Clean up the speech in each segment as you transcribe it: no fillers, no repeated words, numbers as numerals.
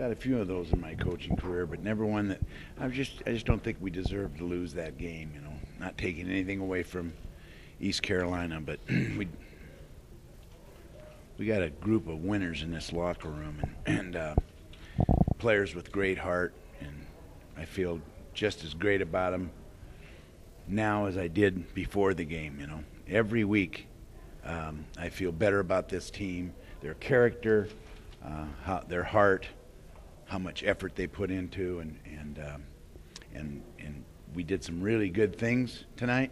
had a few of those in my coaching career, but never one that I just don't think we deserved to lose that game. You know, not taking anything away from East Carolina, but we got a group of winners in this locker room, and players with great heart, and I feel just as great about them now as I did before the game. You know, every week I feel better about this team, their character, their heart, how much effort they put into, and we did some really good things tonight,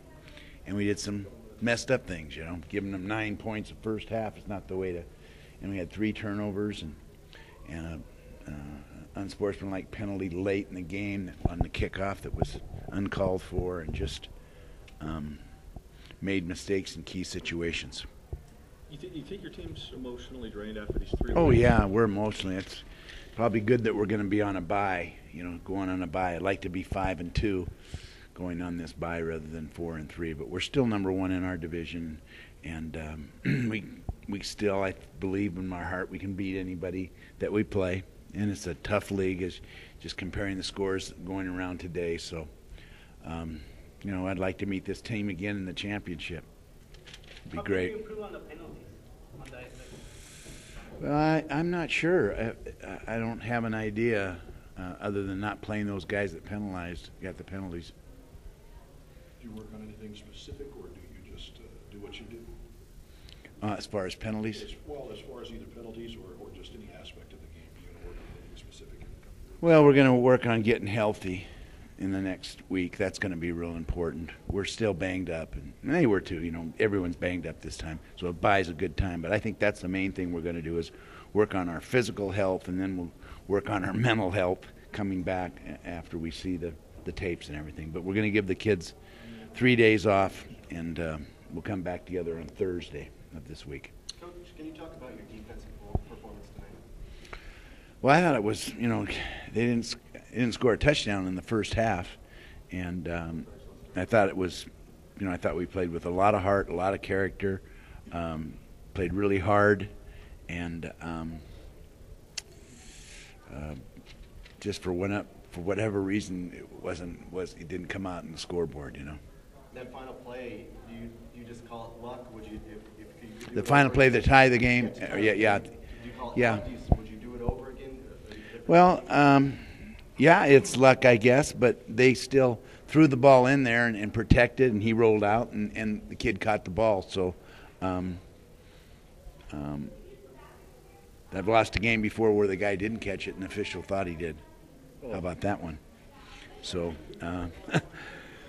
and we did some messed up things. You know, giving them 9 points the first half is not the way to. And we had 3 turnovers and a unsportsmanlike penalty late in the game on the kickoff that was uncalled for, and just made mistakes in key situations. You think your team's emotionally drained after these 3 Oh, weeks? yeah, we're emotionally. It's probably good that we're going to be on a bye, you know, going on a bye. I'd like to be 5-2 going on this bye rather than 4-3, but we're still number 1 in our division, and we still, I believe in my heart, we can beat anybody that we play, and it's a tough league, as just comparing the scores going around today. So, you know, I'd like to meet this team again in the championship. It'd be great. How can you improve on the penalties? Well, I'm not sure. I don't have an idea other than not playing those guys that got the penalties. Do you work on anything specific, or do you just do what you do? As far as penalties? As far as either penalties or just any aspect of the game, are you going to work on anything specific? Well, we're going to work on getting healthy in the next week. That's going to be real important. We're still banged up, and they were too. You know, everyone's banged up this time, so a bye is a good time. But I think that's the main thing we're going to do, is work on our physical health, and then we'll work on our mental health coming back after we see the tapes and everything. But we're going to give the kids 3 days off, and we'll come back together on Thursday of this week. Coach, can you talk about your defensive performance tonight? Well, I thought it was, you know, they didn't score a touchdown in the first half, and I thought it was, you know, I thought we played with a lot of heart, a lot of character, played really hard, and just for whatever reason it didn't come out in the scoreboard, you know. That final play, do you just call it luck? Would you, if you do The it final over play again? that tied the game, yeah. Do you call it Yeah. luck? Would you do it over again? Well, yeah, it's luck, I guess, but they still threw the ball in there and protected, and he rolled out, and the kid caught the ball. So I've lost a game before where the guy didn't catch it and the official thought he did. How about that one? So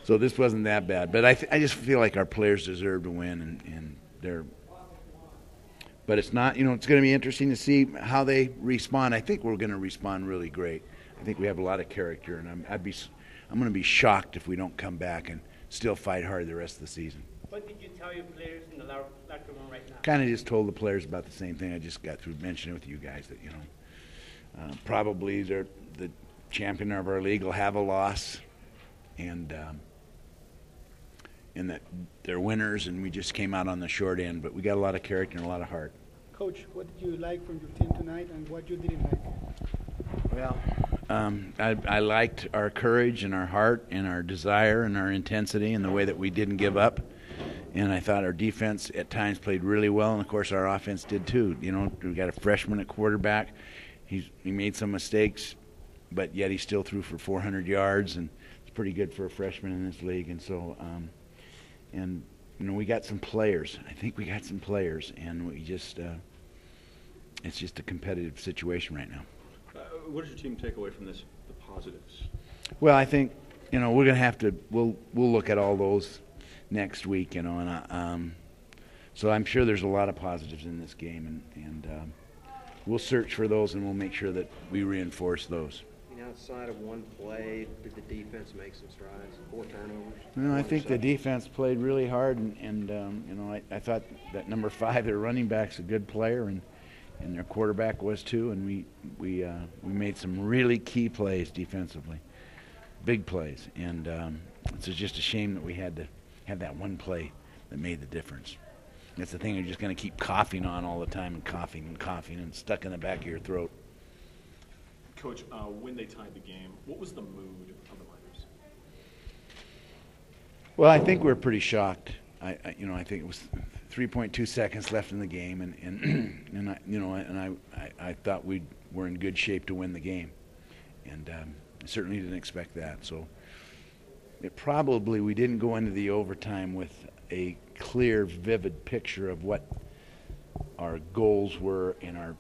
so this wasn't that bad. But I just feel like our players deserve to win, and they're – but it's not – you know, it's going to be interesting to see how they respond. I think we're going to respond really great. I think we have a lot of character, and I'm going to be shocked if we don't come back and still fight hard the rest of the season. What did you tell your players in the locker room right now? Kind of just told the players about the same thing I just got through mentioning with you guys, that, you know, probably the champion of our league will have a loss, and that they're winners, and we just came out on the short end. But we got a lot of character and a lot of heart. Coach, what did you like from your team tonight, and what you didn't like? Well, I liked our courage and our heart and our desire and our intensity and the way that we didn't give up. And I thought our defense at times played really well, and of course our offense did too. You know, we got a freshman at quarterback. He made some mistakes, but yet he still threw for 400 yards, and it's pretty good for a freshman in this league. And so, and you know, we got some players. I think we got some players, and we just it's just a competitive situation right now. What does your team take away from this, the positives? Well, I think, you know, we're going to have to, we'll look at all those next week, you know, and so I'm sure there's a lot of positives in this game, and we'll search for those, and we'll make sure that we reinforce those. Outside of one play, did the defense make some strides? 4 turnovers? Well, I think the defense played really hard, and you know, I thought that number 5, their running back's a good player, and their quarterback was too, and we made some really key plays defensively, big plays, and it's just a shame that we had to have that one play that made the difference. That's the thing you're just going to keep coughing on all the time, and coughing and stuck in the back of your throat. Coach, when they tied the game, what was the mood of the Miners? Well, I think we're pretty shocked. I think it was 3.2 seconds left in the game, and I thought we were in good shape to win the game, and certainly didn't expect that. So we didn't go into the overtime with a clear, vivid picture of what our goals were and our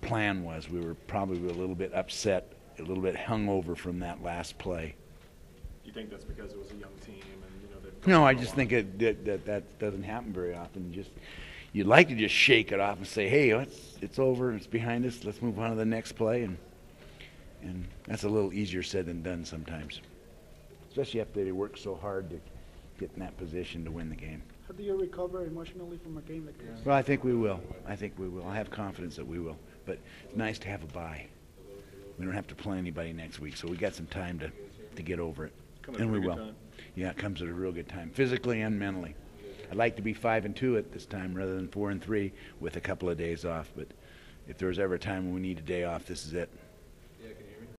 plan was. We were probably a little bit upset, a little bit hungover from that last play. Do you think that's because it was a young team and they've No, gone I for a just while? think that doesn't happen very often. You'd like to just shake it off and say, "Hey, it's over, it's behind us. Let's move on to the next play." And that's a little easier said than done sometimes, especially after they work so hard to get in that position to win the game. How do you recover emotionally from a game like this? Well, I think we will. I have confidence that we will. But it's nice to have a bye. We don't have to play anybody next week, so we got some time to get over it. Come at a And we pretty will. good time. Yeah, it comes at a real good time, physically and mentally. I'd like to be 5-2 at this time rather than 4-3 with a couple of days off. But if there was ever a time when we need a day off, this is it.